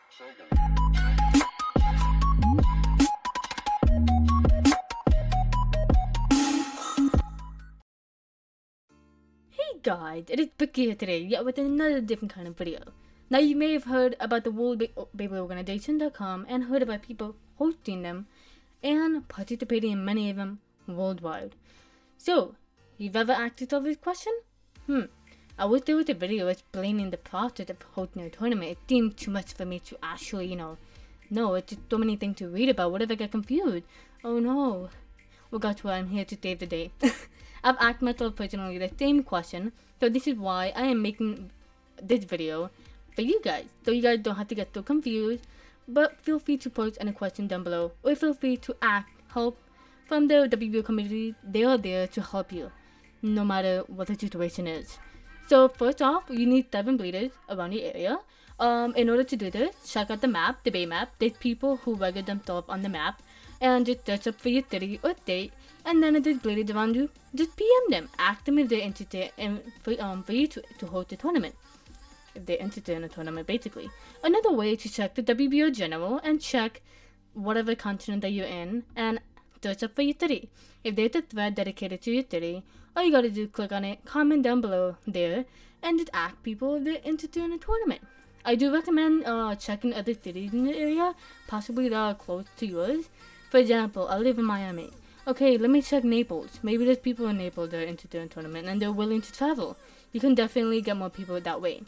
Hey guys, it is Brisk here today, yet with another different kind of video. Now you may have heard about the World Beyblade Organization.com and heard about people hosting them and participating in many of them worldwide. So, you've ever asked yourself this question? I wish there was a video explaining the process of hosting a tournament. It seemed too much for me to actually, know, it's just so many things to read about. What if I get confused? Oh no. Well, guess what? I'm here to save the day. I've asked myself personally the same question, so this is why I am making this video for you guys, so you guys don't have to get so confused. But feel free to post any questions down below, or feel free to ask help from the WBO community. They are there to help you, no matter what the situation is. So first off, you need 7 bladers around the area. In order to do this, check out the map, the Bay map. There's people who register themselves on the map, and just search up for your city or state, and then if there's bladers around you, just PM them. Ask them if they're interested in for you to host a tournament. If they're interested in a tournament, basically. Another way to check the WBO general and check whatever continent that you're in and search up for your city. If there's a thread dedicated to your city, all you gotta do is click on it, comment down below there, and just ask people if they're interested in a tournament. I do recommend checking other cities in the area, possibly that are close to yours. For example, I live in Miami. Okay, let me check Naples. Maybe there's people in Naples that are interested in a tournament and they're willing to travel. You can definitely get more people that way.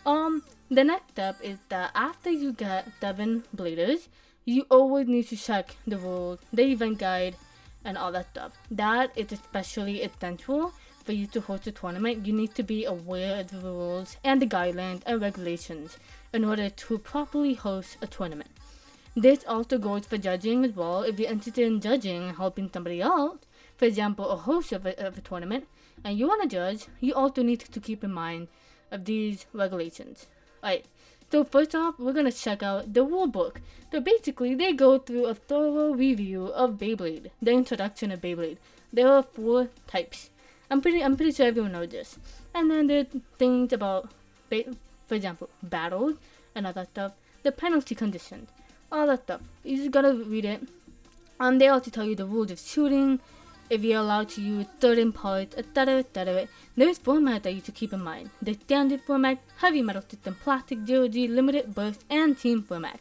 The next step is that after you get 7 bladers, you always need to check the rules, the event guide, and all that stuff. That is especially essential for you to host a tournament. You need to be aware of the rules and the guidelines and regulations in order to properly host a tournament. This also goes for judging as well. If you're interested in judging and helping somebody else, for example, a host of a tournament, and you want to judge, you also need to keep in mind of these regulations. Alright, so first off, we're going to check out the rule book. So basically, they go through a thorough review of Beyblade, the introduction of Beyblade. There are 4 types. I'm pretty sure everyone knows this. And then there's things about, for example, battles and other stuff, the penalty conditions, all that stuff. You just gotta read it. They also tell you the rules of shooting, if you're allowed to use certain parts, etc, etc. There's formats that you should keep in mind. The standard format, heavy metal system, plastic, 0G, limited, burst, and team format.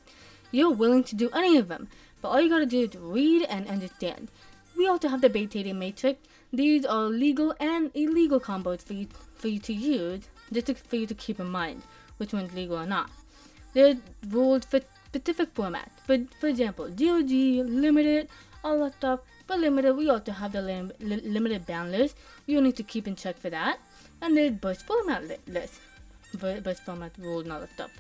You're willing to do any of them, but all you gotta do is read and understand. We also have the Beyblade matrix. These are legal and illegal combos for you to use, just for you to keep in mind which one's legal or not. There's rules for specific formats. For example, GOG, limited, all that stuff. For limited, we also have the limited band list. You'll need to keep in check for that. And there's burst format list. Burst format rules and all that stuff.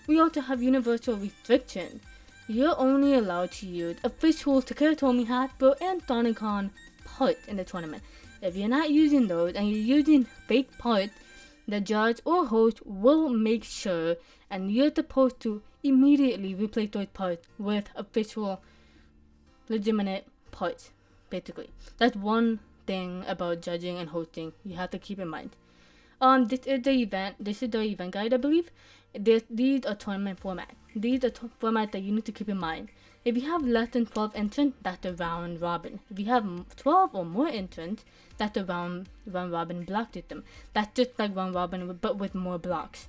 We also have universal restrictions. You're only allowed to use official Takatomi, Hasbro, and Sonicon parts in the tournament. If you're not using those and you're using fake parts, the judge or host will make sure, and you're supposed to immediately replace those parts with official, legitimate parts. Basically, that's one thing about judging and hosting you have to keep in mind. This is the event guide, I believe. These are tournament formats. These are formats that you need to keep in mind. If you have less than 12 entrants, that's a round robin. If you have 12 or more entrants, that's a round robin block system. That's just like round robin, but with more blocks.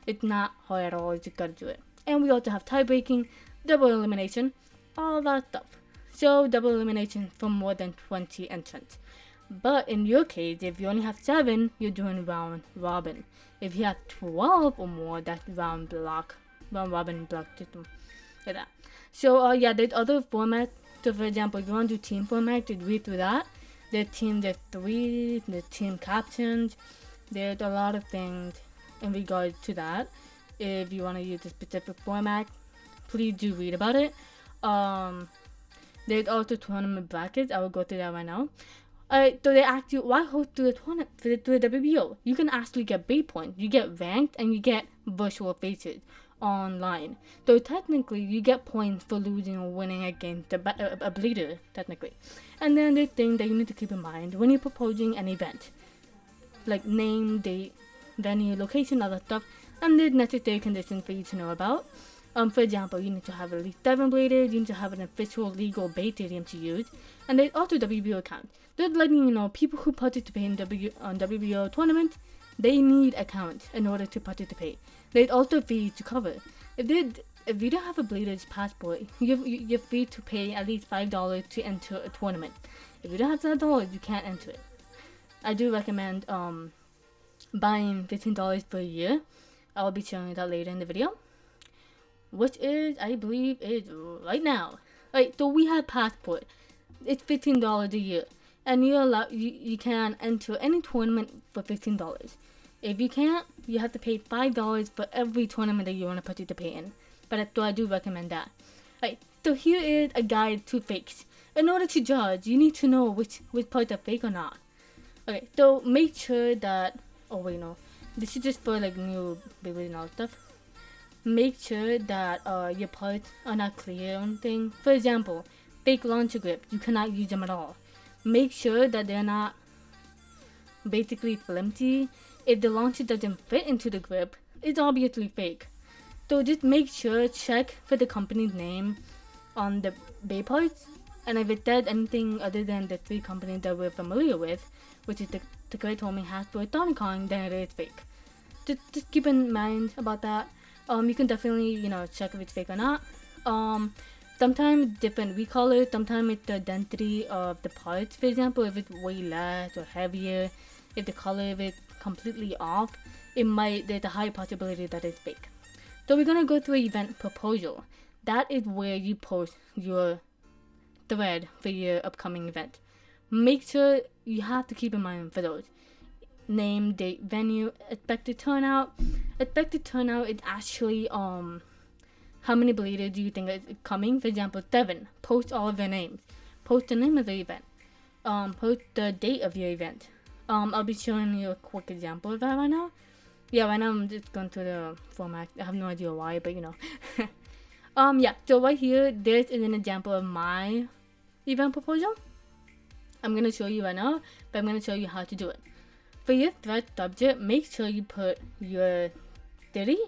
It's not hard at all. You just gotta do it. And we also have tie breaking, double elimination, all that stuff. So double elimination for more than 20 entrants. But in your case, if you only have 7, you're doing round robin. If you have 12 or more, that's round robin block system. Like that. So yeah, there's other formats. So for example, if you want to do team format, just read through that. There's 3, there's team captions. There's a lot of things in regards to that. If you want to use a specific format, please do read about it. There's also tournament brackets. I will go through that right now. So they ask you, why host to the tournament to the WBO? You can actually get bait points. You get ranked and you get virtual faces online. So technically, you get points for losing or winning against a bleeder, technically. And then there's things that you need to keep in mind when you're proposing an event, like name, date, venue, location, other stuff. And there's necessary conditions for you to know about. For example, you need to have at least 7 bladers, you need to have an official legal base stadium to use, and there's also WBO account. Just letting you know, people who participate in WBO tournaments, they need accounts in order to participate. There's also fees to cover. If you don't have a blader's passport, you're free to pay at least $5 to enter a tournament. If you don't have $5, you can't enter it. I do recommend buying $15 per year. I'll be showing you that later in the video, which is, I believe, is right now. Right, so we have passport. It's $15 a year, and you can enter any tournament for $15. If you can't, you have to pay $5 for every tournament that you want to participate in. But I do recommend that. Right, so here is a guide to fakes. In order to judge, you need to know which parts are fake or not. Okay, so make sure that, oh wait, no, this is just for like new Beyblade and all stuff. Make sure that your parts are not clear on thing. For example, fake launcher grips, you cannot use them at all. Make sure that they're not basically flimsy. If the launcher doesn't fit into the grip, it's obviously fake. So just make sure, check for the company's name on the bay parts, and if it says anything other than the 3 companies that we're familiar with, which is the Tomy, Hasbro, Tonicon, then it is fake. Just keep in mind about that. You can definitely, check if it's fake or not. Sometimes different recolors, sometimes it's the density of the parts. For example, if it's way less or heavier, if the color of it completely off, there's a high possibility that it's fake. So we're gonna go through event proposal. That is where you post your thread for your upcoming event. Make sure you have to keep in mind for those. Name, date, venue, expected turnout. Expected turnout is actually how many bladers do you think is coming? For example, 7. Post all of their names. Post the name of the event. Post the date of your event. I'll be showing you a quick example of that right now. Yeah, right now I'm just going through the format. I have no idea why, but yeah, so right here, this is an example of my event proposal. I'm going to show you right now, but I'm going to show you how to do it. For your thread subject, make sure you put your city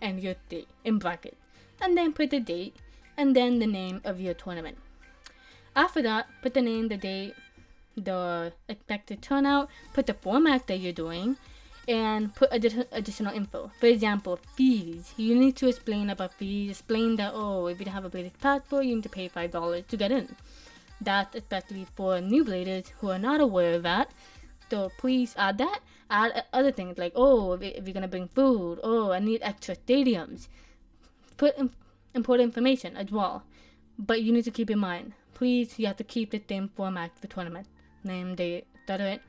and your date in brackets, and then put the date, and then the name of your tournament. After that, put the name, the date, the expected turnout, put the format that you're doing, and put additional info. For example, fees. You need to explain about fees. Explain that, if you don't have a bladed passport, you need to pay $5 to get in. That's especially for new bladers who are not aware of that. So please add that. Add other things like, if you're gonna bring food, I need extra stadiums. Put important information as well. But you need to keep in mind, please, you have to keep the same format for tournament. Name, date, etc.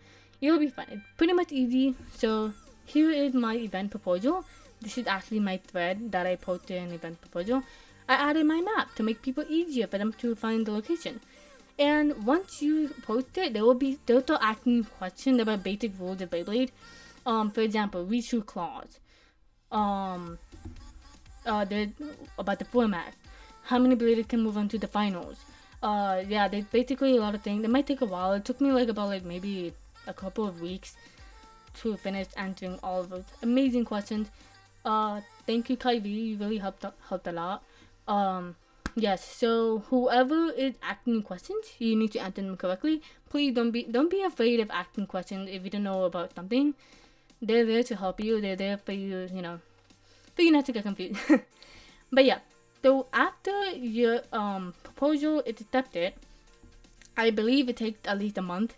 It'll be fun. It's pretty much easy. So here is my event proposal. This is actually my thread that I posted in event proposal. I added my map to make people easier for them to find the location. And once you post it, they'll start asking you questions about basic rules of Beyblade. For example, reshoot clause. There's about the format. How many bladers can move on to the finals? Yeah, there's basically a lot of things. It might take a while. It took me about maybe a couple of weeks to finish answering all of those amazing questions. Thank you, Kai V. You really helped a lot. Yes, so whoever is asking questions, you need to answer them correctly. Please don't be afraid of asking questions if you don't know about something. They're there to help you. They're there for you, for you not to get confused. But yeah, so after your proposal is accepted, I believe it takes at least a month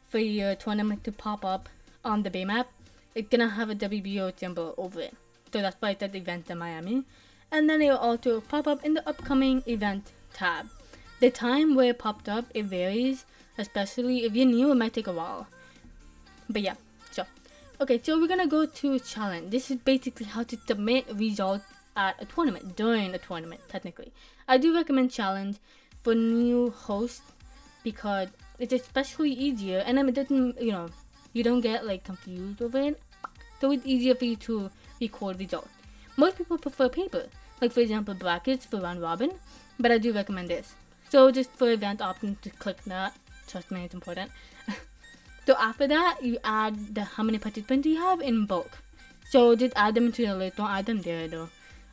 for your tournament to pop up on the bay map. It's gonna have a WBO symbol over it. So that's why it says event in Miami. And then it will also pop up in the upcoming event tab. The time where it popped up, it varies, especially if you're new, it might take a while. But yeah, so we're gonna go to challenge. This is basically how to submit results at a tournament, during a tournament, technically. I do recommend challenge for new hosts because it's especially easier, and then it doesn't, you don't get confused over it. So it's easier for you to record results. Most people prefer paper, like for example brackets for round robin, but I do recommend this. So just for event options, just click that. Trust me, it's important. So after that, you add how many participants you have in bulk. So just add them to your list. Don't add them there though.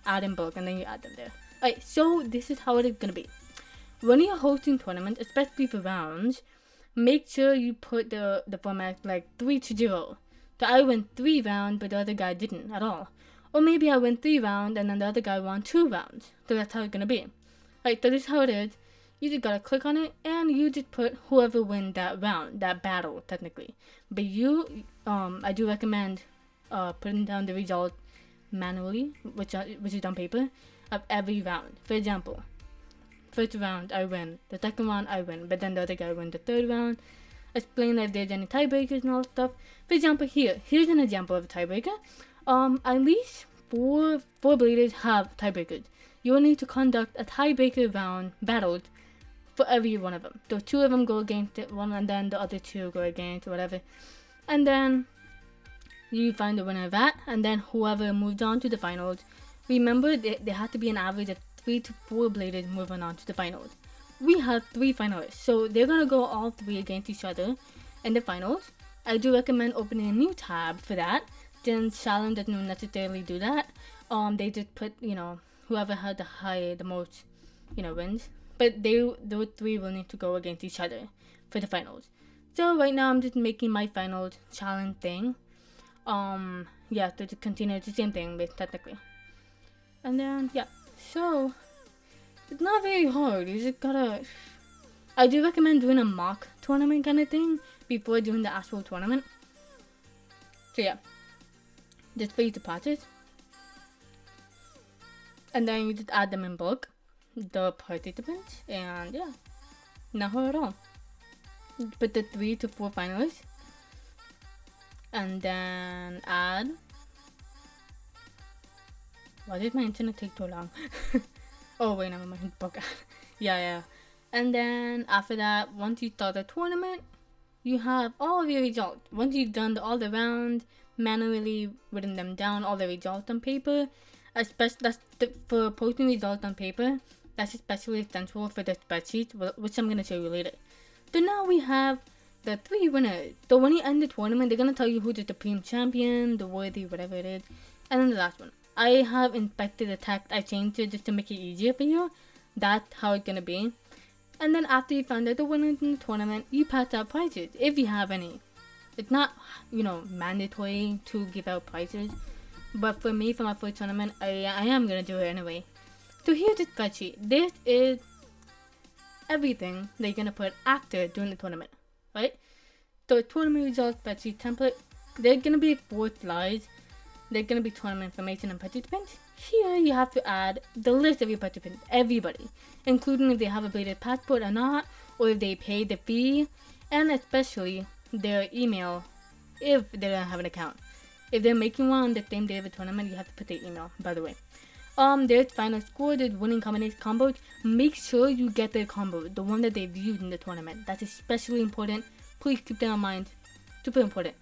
add in bulk, and then you add them there. Alright, so this is how it is gonna be. When you're hosting tournaments, especially for rounds, make sure you put the format like 3-0. So I went 3 rounds, but the other guy didn't at all. Or maybe I went 3 rounds, and then the other guy won 2 rounds. So that's how it's gonna be. Alright, so this is how it is. You just gotta click on it, and you just put whoever wins that round, that battle, technically. But you, I do recommend putting down the result manually, which is on paper, of every round. For example, first round I win, the second round I win, but then the other guy wins the third round. Explain if there's any tiebreakers and all that stuff. For example, here's an example of a tiebreaker. At least four bladers have tiebreakers. You will need to conduct a tiebreaker round battle for every one of them. So 2 of them go against it, one, and then the other 2 go against whatever. And then you find the winner of that, and then whoever moves on to the finals. Remember, there has to be an average of 3 to 4 bladers moving on to the finals. We have 3 finalists, so they're gonna go all 3 against each other in the finals. I do recommend opening a new tab for that, since challenge doesn't necessarily do that. They just put, whoever had the most, wins. But those 3 will need to go against each other for the finals. So right now I'm just making my finals challenge thing. Yeah, to continue the same thing, but technically. And then, yeah, so it's not very hard. You just gotta. I do recommend doing a mock tournament kind of thing before doing the actual tournament. So yeah, just for you to practice. And then you just add them in bulk, the participants, and yeah, not hard at all. Put the 3 to 4 finalists, and then add. Why did my internet take so long? Oh wait, never mind. Book. yeah. And then after that, once you start the tournament, you have all of your results. Once you've done all the rounds, manually written them down, all the results on paper. Especially for posting results on paper. That's especially essential for the spreadsheets, which I'm gonna show you later. So now we have the 3 winners. So when you end the tournament, they're gonna tell you who's the supreme champion, the worthy, whatever it is, and then the last one. I have inspected the text. I changed it just to make it easier for you. That's how it's gonna be. And then after you found out the winners in the tournament, you pass out prizes if you have any. It's not, mandatory to give out prizes, but for me, for my first tournament, I am gonna do it anyway. So here's the spreadsheet. This is everything that you're gonna put after doing the tournament, right? So tournament results spreadsheet template. There's gonna be 4 slides. There's gonna be tournament information and participants. Here you have to add the list of your participants, everybody, including if they have a bladed passport or not, or if they paid the fee, and especially their email if they don't have an account. If they're making one on the same day of the tournament, you have to put their email, by the way. There's final score, there's winning combination combos. Make sure you get their combo, the one that they've used in the tournament. That's especially important. Please keep that in mind. Super important.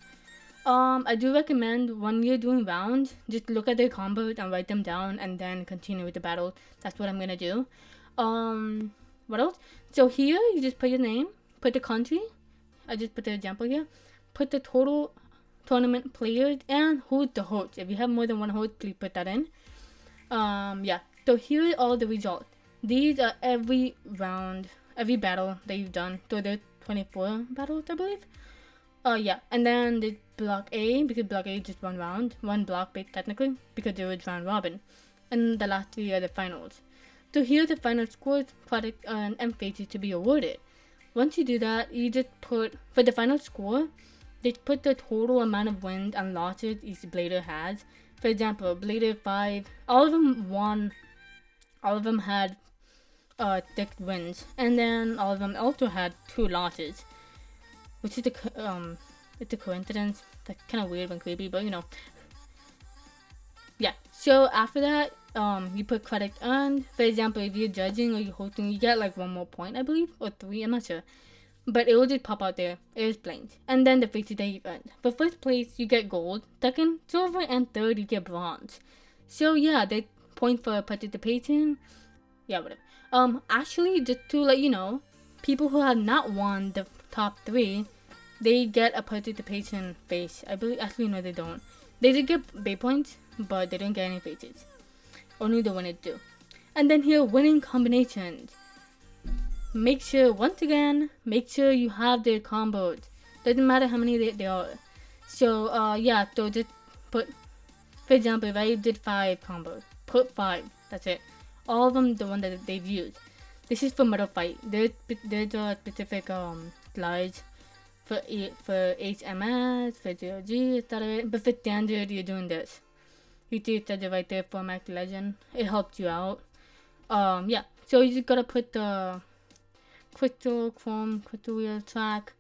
I do recommend when you're doing rounds, just look at their combos and write them down and then continue with the battle. That's what I'm gonna do. What else? So here, you just put your name, put the country. I just put the example here. Put the total tournament players and who's the host. If you have more than one host, please put that in. Yeah. So here are all the results. These are every round, every battle that you've done. So there's 24 battles, I believe. Yeah, and then the block A, because block A is just 1 round, 1 block base technically, because there was round robin, and the last 3 are the finals. So here are the final scores, product, and phases to be awarded. Once you do that, you just put, for the final score, just put the total amount of wins and losses each blader has. For example, blader 5, all of them won, all of them had 6 wins, and then all of them also had 2 losses. Which is it's a coincidence. That's kind of weird and creepy, but yeah. So after that, you put credit earned. For example, if you're judging or you're hosting, you get like 1 more point, I believe, or 3. I'm not sure, but it will just pop out there. It explains. And then the faces that you've earned. For first place, you get gold. Second, silver, and third, you get bronze. So yeah, they point for participation. Yeah, whatever. Actually, just to let you know, people who have not won the top 3, they get a participation face. I believe, actually no, they don't. They did get bay points, but they don't get any faces. only the winner do. And then here, winning combinations. Make sure, once again, make sure you have their combos. Doesn't matter how many they are. So, yeah, so just put, for example, if I did 5 combos, put 5, that's it. All of them, the one that they've used. This is for Metal Fight. There's a specific slides for HMS, for GOG, etc. But for standard, you're doing this. You see it says it right there for Max Legend. It helps you out. Yeah. So you just gotta put the crystal, chrome, crystal wheel track,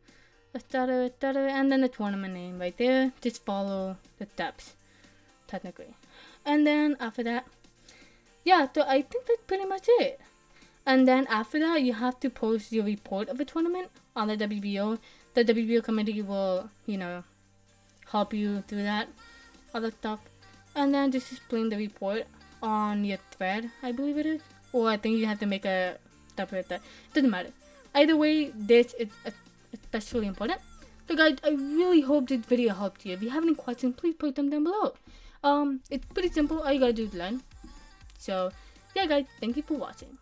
etc., and then the tournament name right there. Just follow the steps, technically. And then after that, yeah, so I think that's pretty much it. And then after that, you have to post your report of the tournament on the WBO. The WBO committee will, you know, help you through that other stuff. And then just explain the report on your thread, I believe it is. Or I think you have to make a separate thread. Doesn't matter. Either way, this is especially important. So guys, I really hope this video helped you. If you have any questions, please put them down below. It's pretty simple. All you gotta do is learn. So, yeah guys, thank you for watching.